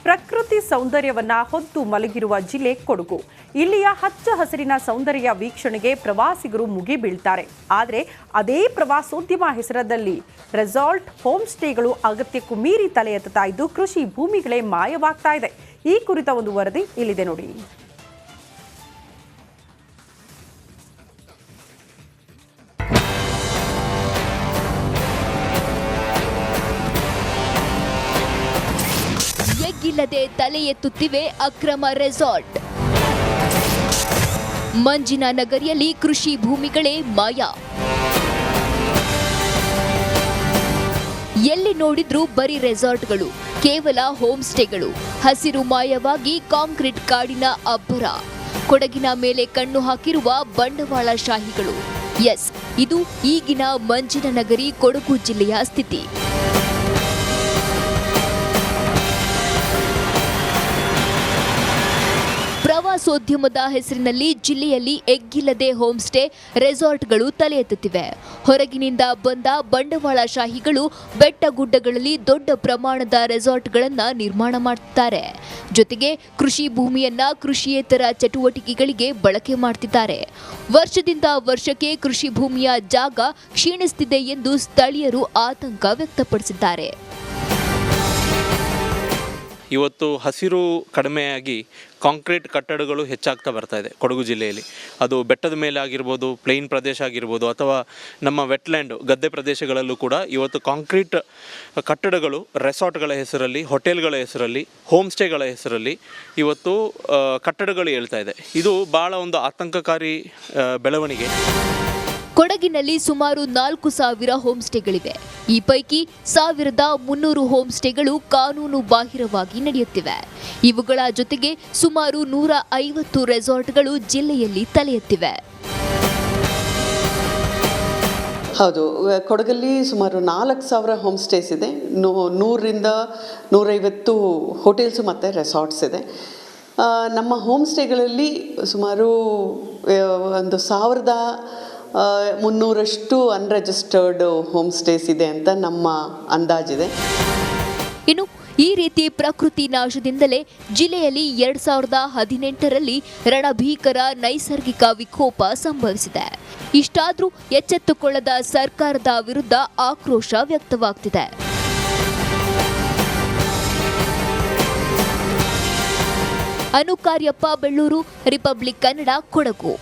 ಪ್ರಕೃತಿ ಸೌಂದರ್ಯವನ್ನ ಹೊತ್ತು ಮಲಗಿರುವ ಜಿಲ್ಲೆ ಕೊಡಗು. ಇಲ್ಲಿಯ ಹಚ್ಚ ಹಸಿರಿನ ಸೌಂದರ್ಯ ವೀಕ್ಷಣೆಗೆ ಪ್ರವಾಸಿಗರು ಮುಗಿ ಬೀಳ್ತಾರೆ. ಆದರೆ ಅದೇ ಪ್ರವಾಸೋದ್ಯಮ ಹೆಸರಲ್ಲಿ ರೆಸಾರ್ಟ್, ಹೋಮ್ ಸ್ಟೇಗಳು ಅಗತ್ಯಕ್ಕೂ ಮೀರಿ ತಲೆ ಎತ್ತುತ್ತಾ ಇದ್ದು ಕೃಷಿ ಭೂಮಿಗಳೇ ಮಾಯವಾಗ್ತಾ ಇದೆ. ಈ ಕುರಿತ ಒಂದು ವರದಿ ಇಲ್ಲಿದೆ ನೋಡಿ. ಎಗ್ಗಿಲ್ಲದೆ ತಲೆ ಎತ್ತುತ್ತಿವೆ ಅಕ್ರಮ ರೆಸಾರ್ಟ್. ಮಂಜಿನ ನಗರಿಯಲ್ಲಿ ಕೃಷಿ ಭೂಮಿಗಳೇ ಮಾಯ. ಎಲ್ಲಿ ನೋಡಿದ್ರೂ ಬರೀ ರೆಸಾರ್ಟ್ಗಳು, ಕೇವಲ ಹೋಮ್ ಸ್ಟೇಗಳು. ಹಸಿರು ಮಾಯವಾಗಿ ಕಾಂಕ್ರೀಟ್ ಕಾಡಿನ ಅಬ್ಬರ. ಕೊಡಗಿನ ಮೇಲೆ ಕಣ್ಣು ಹಾಕಿರುವ ಬಂಡವಾಳಶಾಹಿಗಳು. ಎಸ್, ಇದು ಈಗಿನ ಮಂಜಿನ ನಗರಿ ಕೊಡಗು ಜಿಲ್ಲೆಯ ಸ್ಥಿತಿ. ಪ್ರವಾಸೋದ್ಯಮದ ಹೆಸರಿನಲ್ಲಿ ಜಿಲ್ಲೆಯಲ್ಲಿ ಎಗ್ಗಿಲ್ಲದೆ ಹೋಮ್ ಸ್ಟೇ, ರೆಸಾರ್ಟ್ಗಳು ತಲೆ ಎತ್ತುತ್ತಿವೆ. ಹೊರಗಿನಿಂದ ಬಂದ ಬಂಡವಾಳಶಾಹಿಗಳು ಬೆಟ್ಟಗುಡ್ಡಗಳಲ್ಲಿ ದೊಡ್ಡ ಪ್ರಮಾಣದ ರೆಸಾರ್ಟ್ಗಳನ್ನು ನಿರ್ಮಾಣ ಮಾಡುತ್ತಾರೆ. ಜೊತೆಗೆ ಕೃಷಿ ಭೂಮಿಯನ್ನ ಕೃಷಿಯೇತರ ಚಟುವಟಿಕೆಗಳಿಗೆ ಬಳಕೆ ಮಾಡ್ತಿದ್ದಾರೆ. ವರ್ಷದಿಂದ ವರ್ಷಕ್ಕೆ ಕೃಷಿ ಭೂಮಿಯ ಜಾಗ ಕ್ಷೀಣಿಸುತ್ತಿದೆ ಎಂದು ಸ್ಥಳೀಯರು ಆತಂಕ ವ್ಯಕ್ತಪಡಿಸಿದ್ದಾರೆ. ಇವತ್ತು ಹಸಿರು ಕಡಿಮೆಯಾಗಿ ಕಾಂಕ್ರೀಟ್ ಕಟ್ಟಡಗಳು ಹೆಚ್ಚಾಗ್ತಾ ಬರ್ತಾ ಇದೆ ಕೊಡಗು ಜಿಲ್ಲೆಯಲ್ಲಿ. ಅದು ಬೆಟ್ಟದ ಮೇಲೆ ಆಗಿರ್ಬೋದು, ಪ್ಲೇನ್ ಪ್ರದೇಶ ಆಗಿರ್ಬೋದು, ಅಥವಾ ನಮ್ಮ ವೆಟ್ಲ್ಯಾಂಡ್ ಗದ್ದೆ ಪ್ರದೇಶಗಳಲ್ಲೂ ಕೂಡ ಇವತ್ತು ಕಾಂಕ್ರೀಟ್ ಕಟ್ಟಡಗಳು ರೆಸಾರ್ಟ್ಗಳ ಹೆಸರಲ್ಲಿ, ಹೋಟೆಲ್ಗಳ ಹೆಸರಲ್ಲಿ, ಹೋಮ್ ಸ್ಟೇಗಳ ಹೆಸರಲ್ಲಿ ಇವತ್ತು ಕಟ್ಟಡಗಳು ಹೇಳ್ತಾ ಇದೆ. ಇದು ಭಾಳ ಒಂದು ಆತಂಕಕಾರಿ ಬೆಳವಣಿಗೆ. ಕೊಡಗಿನಲ್ಲಿ ಸುಮಾರು 4,000 ಹೋಮ್ ಸ್ಟೇಗಳಿವೆ. ಈ ಪೈಕಿ 1,300 ಹೋಮ್ ಸ್ಟೇಗಳು ಕಾನೂನು ಬಾಹಿರವಾಗಿ ನಡೆಯುತ್ತಿವೆ. ಇವುಗಳ ಜೊತೆಗೆ ಸುಮಾರು 150 ರೆಸಾರ್ಟ್ಗಳು ಜಿಲ್ಲೆಯಲ್ಲಿ ತಲೆ ಎತ್ತಿವೆ. ಹೌದು, ಕೊಡಗಲ್ಲಿ ಸುಮಾರು 4,000 ಹೋಮ್ ಸ್ಟೇಸ್ ಇದೆ. 100ರಿಂದ 150 ಹೋಟೆಲ್ಸು ಮತ್ತು ರೆಸಾರ್ಟ್ಸ್ ಇದೆ. ನಮ್ಮ ಹೋಮ್ ಸ್ಟೇಗಳಲ್ಲಿ ಸುಮಾರು 1,300 ಅನ್ರಿಜಿಸ್ಟರ್ಡ್ ಹೋಮ್ ಸ್ಟೇಸ್ ಇದೆ ಅಂತ ನಮ್ಮ ಅಂದಾಜಿದೆ. ಇನ್ನು ಈ ರೀತಿ ಪ್ರಕೃತಿ ನಾಶದಿಂದಲೇ ಜಿಲ್ಲೆಯಲ್ಲಿ 2018ರಲ್ಲಿ ರಣಭೀಕರ ನೈಸರ್ಗಿಕ ವಿಕೋಪ ಸಂಭವಿಸಿದೆ. ಇಷ್ಟಾದರೂ ಎಚ್ಚೆತ್ತುಕೊಳ್ಳದ ಸರ್ಕಾರದ ವಿರುದ್ಧ ಆಕ್ರೋಶ ವ್ಯಕ್ತವಾಗ್ತಿದೆ. ಅನು ಕಾರ್ಯಪ್ಪ, ಬೆಳ್ಳೂರು, ರಿಪಬ್ಲಿಕ್ ಕನ್ನಡ, ಕೊಡಗು.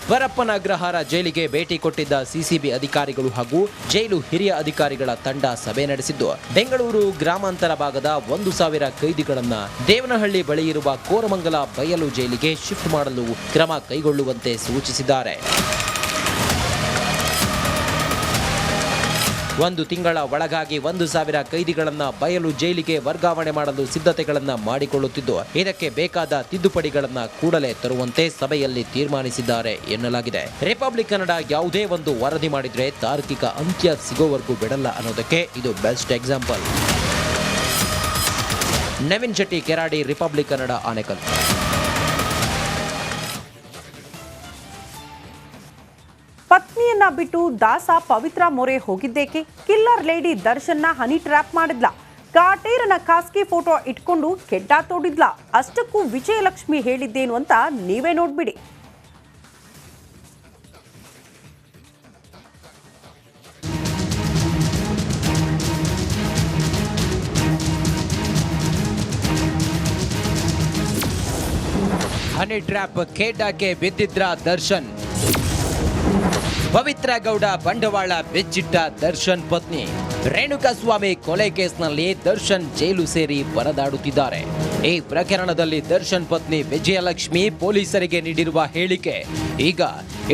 ವರಪ್ಪನ ಅಗ್ರಹಾರ ಜೈಲಿಗೆ ಭೇಟಿ ಕೊಟ್ಟಿದ್ದ ಸಿಸಿಬಿ ಅಧಿಕಾರಿಗಳು ಹಾಗೂ ಜೈಲು ಹಿರಿಯ ಅಧಿಕಾರಿಗಳ ತಂಡ ಸಭೆ ನಡೆಸಿದ್ದು, ಬೆಂಗಳೂರು ಗ್ರಾಮಾಂತರ ಭಾಗದ 1,000 ಕೈದಿಗಳನ್ನ ದೇವನಹಳ್ಳಿ ಬಳಿ ಇರುವ ಕೋರಮಂಗಲ ಬಯಲು ಜೈಲಿಗೆ ಶಿಫ್ಟ್ ಮಾಡಲು ಕ್ರಮ ಕೈಗೊಳ್ಳುವಂತೆ ಸೂಚಿಸಿದ್ದಾರೆ. 1 ತಿಂಗಳ ಒಳಗಾಗಿ 1,000 ಕೈದಿಗಳನ್ನ ಬಯಲು ಜೈಲಿಗೆ ವರ್ಗಾವಣೆ ಮಾಡಲು ಸಿದ್ಧತೆಗಳನ್ನ ಮಾಡಿಕೊಳ್ಳುತ್ತಿದ್ದು, ಇದಕ್ಕೆ ಬೇಕಾದ ತಿದ್ದುಪಡಿಗಳನ್ನ ಕೂಡಲೇ ತರುವಂತೆ ಸಭೆಯಲ್ಲಿ ತೀರ್ಮಾನಿಸಿದ್ದಾರೆ ಎನ್ನಲಾಗಿದೆ. ರಿಪಬ್ಲಿಕ್ ಕನ್ನಡ ಯಾವುದೇ ಒಂದು ವರದಿ ಮಾಡಿದ್ರೆ ತಾರ್ಕಿಕ ಅಂತ್ಯ ಸಿಗೋವರೆಗೂ ಬಿಡಲ್ಲ ಅನ್ನೋದಕ್ಕೆ ಇದು best example. Naveen Shetty, Keradi, republic Kannada, Anekal. ಪತ್ನಿಯನ್ನ ಬಿಟ್ಟು ದಾಸ ಪವಿತ್ರ ಮೊರೆ ಹೋಗಿದ್ದೇಕೆ? ಕಿಲ್ಲರ್ ಲೇಡಿ ದರ್ಶನ್ನ ಹನಿ ಟ್ರ್ಯಾಪ್ ಮಾಡಿದ್ಲ. ಕಾಟೇರನ ಖಾಸಗಿ ಫೋಟೋ ಇಟ್ಕೊಂಡು ಕೆಡ್ಡ ತೋಡಿದ್ಲ. ಅಷ್ಟಕ್ಕೂ ವಿಜಯಲಕ್ಷ್ಮಿ ಹೇಳಿದ್ದೇನು ಅಂತ ನೀವೇ ನೋಡ್ಬಿಡಿ. ಹನಿ ಟ್ರ್ಯಾಪ್ ಕೆಡ್ಡಕ್ಕೆ ಬಿದ್ದಿದ್ರ ದರ್ಶನ್. ಪವಿತ್ರ ಗೌಡ ಬಂಡವಾಳ ಬೆಚ್ಚಿಟ್ಟ ದರ್ಶನ್ ಪತ್ನಿ. ರೇಣುಕಾಸ್ವಾಮಿ ಕೊಲೆ ಕೇಸ್ನಲ್ಲಿ ದರ್ಶನ್ ಜೈಲು ಸೇರಿ ಪರದಾಡುತ್ತಿದ್ದಾರೆ. ಈ ಪ್ರಕರಣದಲ್ಲಿ ದರ್ಶನ್ ಪತ್ನಿ ವಿಜಯಲಕ್ಷ್ಮಿ ಪೊಲೀಸರಿಗೆ ನೀಡಿರುವ ಹೇಳಿಕೆ ಈಗ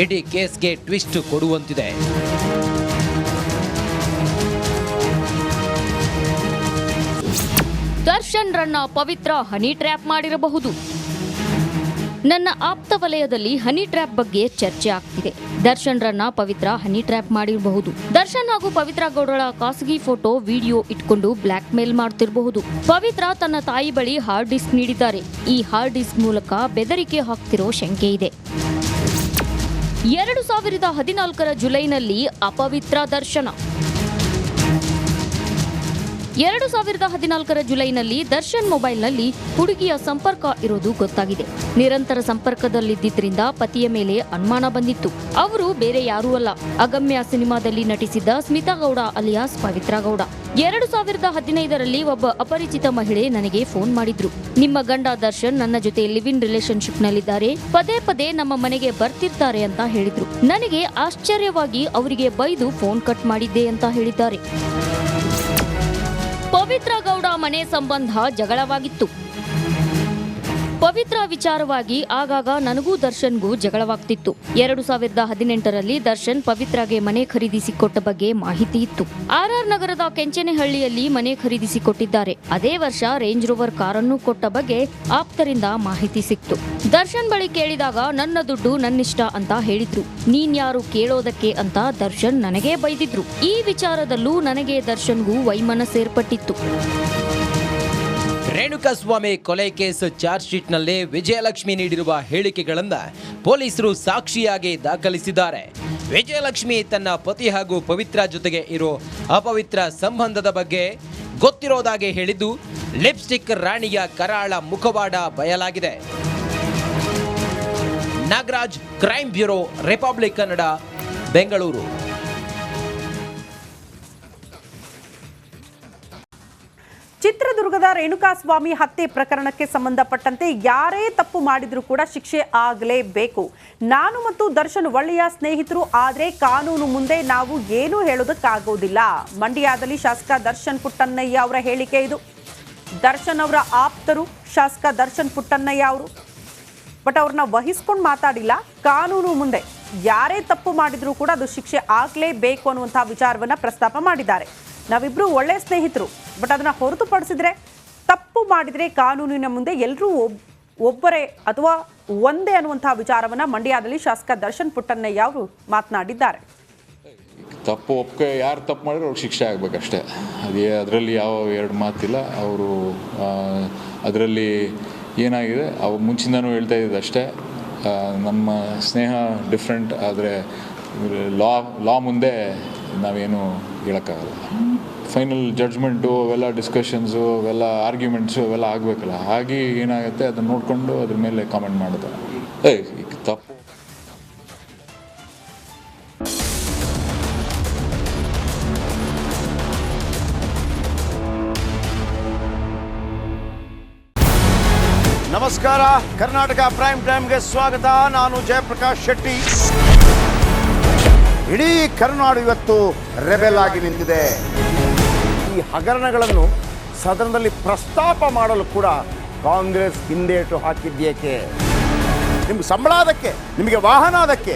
ಇಡೀ ಕೇಸ್ಗೆ ಟ್ವಿಸ್ಟ್ ಕೊಡುವಂತಿದೆ. ದರ್ಶನ್ ರನ್ನ ಪವಿತ್ರ ಹನಿ ಟ್ರ್ಯಾಪ್ ಮಾಡಿರಬಹುದು. ನನ್ನ ಆಪ್ತ ವಲಯದಲ್ಲಿ ಹನಿ ಟ್ರ್ಯಾಪ್ ಬಗ್ಗೆ ಚರ್ಚೆ ಆಗ್ತಿದೆ. ದರ್ಶನ್ ರನ್ನ ಪವಿತ್ರ ಹನಿ ಟ್ರ್ಯಾಪ್ ಮಾಡಿರಬಹುದು. ದರ್ಶನ್ ಹಾಗೂ ಪವಿತ್ರ ಗೌಡಳ ಖಾಸಗಿ ಫೋಟೋ, ವಿಡಿಯೋ ಇಟ್ಕೊಂಡು ಬ್ಲಾಕ್ ಮೇಲ್ ಮಾಡ್ತಿರಬಹುದು. ಪವಿತ್ರ ತನ್ನ ತಾಯಿ ಬಳಿ ಹಾರ್ಡ್ ಡಿಸ್ಕ್ ನೀಡಿದ್ದಾರೆ. ಈ ಹಾರ್ಡ್ ಡಿಸ್ಕ್ ಮೂಲಕ ಬೆದರಿಕೆ ಹಾಕ್ತಿರೋ ಶಂಕೆ ಇದೆ. 2014 ಜುಲೈನಲ್ಲಿ ಅಪವಿತ್ರ ದರ್ಶನ. 2014 ಜುಲೈನಲ್ಲಿ ದರ್ಶನ್ ಮೊಬೈಲ್ನಲ್ಲಿ ಹುಡುಗಿಯ ಸಂಪರ್ಕ ಇರೋದು ಗೊತ್ತಾಗಿದೆ. ನಿರಂತರ ಸಂಪರ್ಕದಲ್ಲಿದ್ದರಿಂದ ಪತಿಯ ಮೇಲೆ ಅನುಮಾನ ಬಂದಿತ್ತು. ಅವರು ಬೇರೆ ಯಾರೂ ಅಲ್ಲ, ಅಗಮ್ಯ ಸಿನಿಮಾದಲ್ಲಿ ನಟಿಸಿದ್ದ ಸ್ಮಿತಾ ಗೌಡ ಅಲಿಯಾಸ್ ಪವಿತ್ರ ಗೌಡ. 2015ರಲ್ಲಿ ಒಬ್ಬ ಅಪರಿಚಿತ ಮಹಿಳೆ ನನಗೆ ಫೋನ್ ಮಾಡಿದ್ರು. ನಿಮ್ಮ ಗಂಡ ದರ್ಶನ್ ನನ್ನ ಜೊತೆ ಲಿವ್ ಇನ್ ರಿಲೇಶನ್ಶಿಪ್ ನಲ್ಲಿದ್ದಾರೆ, ಪದೇ ಪದೇ ನಮ್ಮ ಮನೆಗೆ ಬರ್ತಿರ್ತಾರೆ ಅಂತ ಹೇಳಿದ್ರು. ನನಗೆ ಆಶ್ಚರ್ಯವಾಗಿ ಅವರಿಗೆ ಬೈದು ಫೋನ್ ಕಟ್ ಮಾಡಿದ್ದೆ ಅಂತ ಹೇಳಿದ್ದಾರೆ. ಪವಿತ್ರ ಗೌಡ ಮನೆ ಸಂಬಂಧ ಜಗಳವಾಗಿತ್ತು. ಪವಿತ್ರ ವಿಚಾರವಾಗಿ ಆಗಾಗ ನನಗೂ ದರ್ಶನ್ಗೂ ಜಗಳವಾಗ್ತಿತ್ತು. 2018ರಲ್ಲಿ ದರ್ಶನ್ ಪವಿತ್ರಗೆ ಮನೆ ಖರೀದಿಸಿಕೊಟ್ಟ ಬಗ್ಗೆ ಮಾಹಿತಿ ಇತ್ತು. RR ನಗರದ ಕೆಂಚನಹಳ್ಳಿಯಲ್ಲಿ ಮನೆ ಖರೀದಿಸಿಕೊಟ್ಟಿದ್ದಾರೆ. ಅದೇ ವರ್ಷ ರೇಂಜ್ ರೋವರ್ ಕಾರನ್ನು ಕೊಟ್ಟ ಬಗ್ಗೆ ಆಪ್ತರಿಂದ ಮಾಹಿತಿ ಸಿಕ್ತು. ದರ್ಶನ್ ಬಳಿ ಕೇಳಿದಾಗ ನನ್ನ ದುಡ್ಡು ನನ್ನಿಷ್ಟ ಅಂತ ಹೇಳಿದ್ರು. ನೀನ್ಯಾರು ಕೇಳೋದಕ್ಕೆ ಅಂತ ದರ್ಶನ್ ನನಗೇ ಬೈದಿದ್ರು. ಈ ವಿಚಾರದಲ್ಲೂ ನನಗೆ ದರ್ಶನ್ಗೂ ವೈಮನಸ್ಸೇರ್ಪಟ್ಟಿತ್ತು. ರೇಣುಕಾಸ್ವಾಮಿ ಕೊಲೆ ಕೇಸ್ ಚಾರ್ಜ್ ಶೀಟ್ನಲ್ಲಿ ವಿಜಯಲಕ್ಷ್ಮಿ ನೀಡಿರುವ ಹೇಳಿಕೆಗಳನ್ನು ಪೊಲೀಸರು ಸಾಕ್ಷಿಯಾಗಿ ದಾಖಲಿಸಿದ್ದಾರೆ. ವಿಜಯಲಕ್ಷ್ಮಿ ತನ್ನ ಪತಿ ಹಾಗೂ ಪವಿತ್ರ ಜೊತೆಗೆ ಇರೋ ಅಪವಿತ್ರ ಸಂಬಂಧದ ಬಗ್ಗೆ ಗೊತ್ತಿರೋದಾಗಿ ಹೇಳಿದ್ದು ಲಿಪ್ಸ್ಟಿಕ್ ರಾಣಿಯ ಕರಾಳ ಮುಖವಾಡ ಬಯಲಾಗಿದೆ. Nagaraj, crime bureau, republic Kannada, Bengaluru. ಚಿತ್ರದುರ್ಗದ ರೇಣುಕಾಸ್ವಾಮಿ ಹತ್ಯೆ ಪ್ರಕರಣಕ್ಕೆ ಸಂಬಂಧಪಟ್ಟಂತೆ ಯಾರೇ ತಪ್ಪು ಮಾಡಿದ್ರೂ ಕೂಡ ಶಿಕ್ಷೆ ಆಗಲೇಬೇಕು. ನಾನು ಮತ್ತು ದರ್ಶನ್ ಒಳ್ಳೆಯ ಸ್ನೇಹಿತರು, ಆದರೆ ಕಾನೂನು ಮುಂದೆ ನಾವು ಏನೂ ಹೇಳೋದಕ್ಕಾಗೋದಿಲ್ಲ. ಮಂಡ್ಯದಲ್ಲಿ ಶಾಸಕ ದರ್ಶನ್ ಪುಟ್ಟಣ್ಣಯ್ಯ ಅವರ ಹೇಳಿಕೆ ಇದು. ದರ್ಶನ್ ಅವರ ಆಪ್ತರು ಶಾಸಕ ದರ್ಶನ್ ಪುಟ್ಟಣ್ಣಯ್ಯ ಅವರು, ಬಟ್ ಅವ್ರನ್ನ ವಹಿಸ್ಕೊಂಡು ಮಾತಾಡಿಲ್ಲ. ಕಾನೂನು ಮುಂದೆ ಯಾರೇ ತಪ್ಪು ಮಾಡಿದ್ರೂ ಕೂಡ ಅದು ಶಿಕ್ಷೆ ಆಗಲೇಬೇಕು ಅನ್ನುವಂಥ ವಿಚಾರವನ್ನು ಪ್ರಸ್ತಾಪ ಮಾಡಿದ್ದಾರೆ. ನಾವಿಬ್ರು ಒಳ್ಳೆ ಸ್ನೇಹಿತರು, ಬಟ್ ಅದನ್ನ ಹೊರತುಪಡಿಸಿದ್ರೆ ತಪ್ಪು ಮಾಡಿದ್ರೆ ಕಾನೂನಿನ ಮುಂದೆ ಎಲ್ಲರೂ ಒಬ್ಬರೇ ಅಥವಾ ಒಂದೇ ಅನ್ನುವಂತಹ ವಿಚಾರವನ್ನ ಮಂಡ್ಯದಲ್ಲಿ ಶಾಸಕ ದರ್ಶನ್ ಪುಟ್ಟಣ್ಣಯ್ಯ ಅವರು ಮಾತನಾಡಿದ್ದಾರೆ. ತಪ್ಪು ಒಪ್ಪಿಗೆ ಯಾರು ತಪ್ಪು ಮಾಡಿದ್ರೆ ಅವ್ರಿಗೆ ಶಿಕ್ಷೆ ಆಗಬೇಕಷ್ಟೇ. ಅದರಲ್ಲಿ ಯಾವ ಎರಡು ಮಾತಿಲ್ಲ. ಅವರು ಅದರಲ್ಲಿ ಏನಾಗಿದೆ ಮುಂಚಿಂದನೂ ಹೇಳ್ತಾ ಇದ್ದಿದ್ದು ಅಷ್ಟೇ. ನಮ್ಮ ಸ್ನೇಹ ಡಿಫ್ರೆಂಟ್, ಆದರೆ ಲಾ ಮುಂದೆ ನಾವೇನು ಹೇಳೋಕ್ಕಾಗಲ್ಲ. ಫೈನಲ್ ಜಡ್ಜ್ಮೆಂಟು ಅವೆಲ್ಲ ಡಿಸ್ಕಷನ್ಸು ಅವೆಲ್ಲ ಆರ್ಗ್ಯುಮೆಂಟ್ಸು ಅವೆಲ್ಲ ಆಗಬೇಕಲ್ಲ. ಹಾಗೆ ಏನಾಗುತ್ತೆ ಅದನ್ನು ನೋಡಿಕೊಂಡು ಅದ್ರ ಮೇಲೆ ಕಾಮೆಂಟ್ ಮಾಡೋದು ಈಗ ತಪ್ಪು. ನಮಸ್ಕಾರ, ಕರ್ನಾಟಕ ಪ್ರೈಮ್ ಟೈಮ್ಗೆ ಸ್ವಾಗತ. ನಾನು ಜಯಪ್ರಕಾಶ್ ಶೆಟ್ಟಿ. ಇಡೀ ಕರ್ನಾಡು ಇವತ್ತು ರೆಬೆಲ್ ಆಗಿ ನಿಂತಿದೆ. ಈ ಹಗರಣಗಳನ್ನು ಸದನದಲ್ಲಿ ಪ್ರಸ್ತಾಪ ಮಾಡಲು ಕೂಡ ಕಾಂಗ್ರೆಸ್ ಹಿಂದೇಟು ಹಾಕಿದ್ದೇಕೆ? ನಿಮ್ಗೆ ಸಂಬಳ ಅದಕ್ಕೆ, ನಿಮಗೆ ವಾಹನ ಅದಕ್ಕೆ,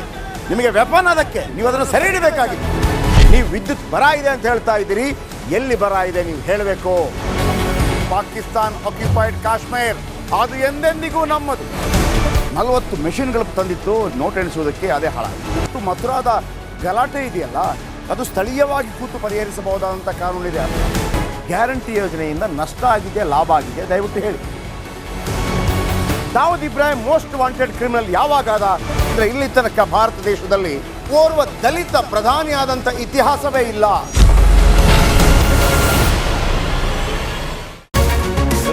ನಿಮಗೆ ವೆಪನ್ ಅದಕ್ಕೆ, ನೀವು ಅದನ್ನು ಸೆರೆ ಹಿಡಿಬೇಕಾಗಿತ್ತು. ನೀವು ವಿದ್ಯುತ್ ಬರ ಇದೆ ಅಂತ ಹೇಳ್ತಾ ಇದ್ದೀರಿ, ಎಲ್ಲಿ ಬರ ಇದೆ ನೀವು ಹೇಳಬೇಕು. ಪಾಕಿಸ್ತಾನ್ ಆಕ್ಯುಪೈಡ್ ಕಾಶ್ಮೀರ್ ಅದು ಎಂದೆಂದಿಗೂ ನಮ್ಮದು. 40 ಮೆಷಿನ್ಗಳು ತಂದಿತ್ತು ನೋಟ್ ಎಣಿಸುವುದಕ್ಕೆ, ಅದೇ ಹಾಳಾಯಿತು. ಮಥುರಾದ ಗಲಾಟೆ ಇದೆಯಲ್ಲ, ಅದು ಸ್ಥಳೀಯವಾಗಿ ಕೂತು ಪರಿಹರಿಸಬಹುದಾದಂಥ ಕಾನೂನಿದೆ. ಗ್ಯಾರಂಟಿ ಯೋಜನೆಯಿಂದ ನಷ್ಟ ಆಗಿದೆ, ಲಾಭ ಆಗಿದೆ, ದಯವಿಟ್ಟು ಹೇಳಿ. Dawood Ibrahim most wanted criminal ಯಾವಾಗಾದ ಅಂದರೆ ಇಲ್ಲಿ ತನಕ ಭಾರತ ದೇಶದಲ್ಲಿ ಓರ್ವ ದಲಿತ ಪ್ರಧಾನಿಯಾದಂಥ ಇತಿಹಾಸವೇ ಇಲ್ಲ.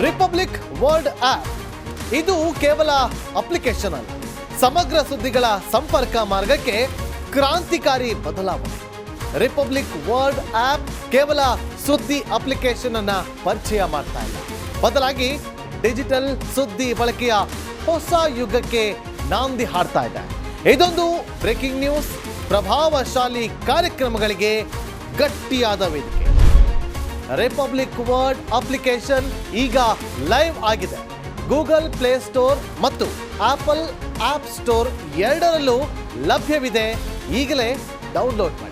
ರಿಪಬ್ಲಿಕ್ ವರ್ಲ್ಡ್ ಆಪ್ ಇದು ಕೇವಲ ಅಪ್ಲಿಕೇಶನ್ ಅಲ್ಲ, ಸಮಗ್ರ ಸುದ್ದಿಗಳ ಸಂಪರ್ಕ ಮಾರ್ಗಕ್ಕೆ ಕ್ರಾಂತಿಕಾರಿ ಬದಲಾವಣೆ. ರಿಪಬ್ಲಿಕ್ ವರ್ಲ್ಡ್ ಆಪ್ ಕೇವಲ ಸುದ್ದಿ ಅಪ್ಲಿಕೇಶನ್ ಅನ್ನ ಪರಿಚಯ ಮಾಡ್ತಾ ಇಲ್ಲ, ಬದಲಾಗಿ ಡಿಜಿಟಲ್ ಸುದ್ದಿ ಬಳಕೆಯ ಹೊಸ ಯುಗಕ್ಕೆ ನಾಂದಿ ಹಾಡ್ತಾ ಇದೆ. ಇದೊಂದು ಬ್ರೇಕಿಂಗ್ ನ್ಯೂಸ್, ಪ್ರಭಾವಶಾಲಿ ಕಾರ್ಯಕ್ರಮಗಳಿಗೆ ಗಟ್ಟಿಯಾದ ವೇದಿಕೆ. ರಿಪಬ್ಲಿಕ್ ವರ್ಲ್ಡ್ ಅಪ್ಲಿಕೇಶನ್ ಈಗ ಲೈವ್ ಆಗಿದೆ. ಗೂಗಲ್ ಪ್ಲೇ ಸ್ಟೋರ್ ಮತ್ತು ಆಪಲ್ ಆಪ್ ಸ್ಟೋರ್ ಎರಡರಲ್ಲೂ ಲಭ್ಯವಿದೆ. ಈಗಲೇ ಡೌನ್ಲೋಡ್ ಮಾಡಿ.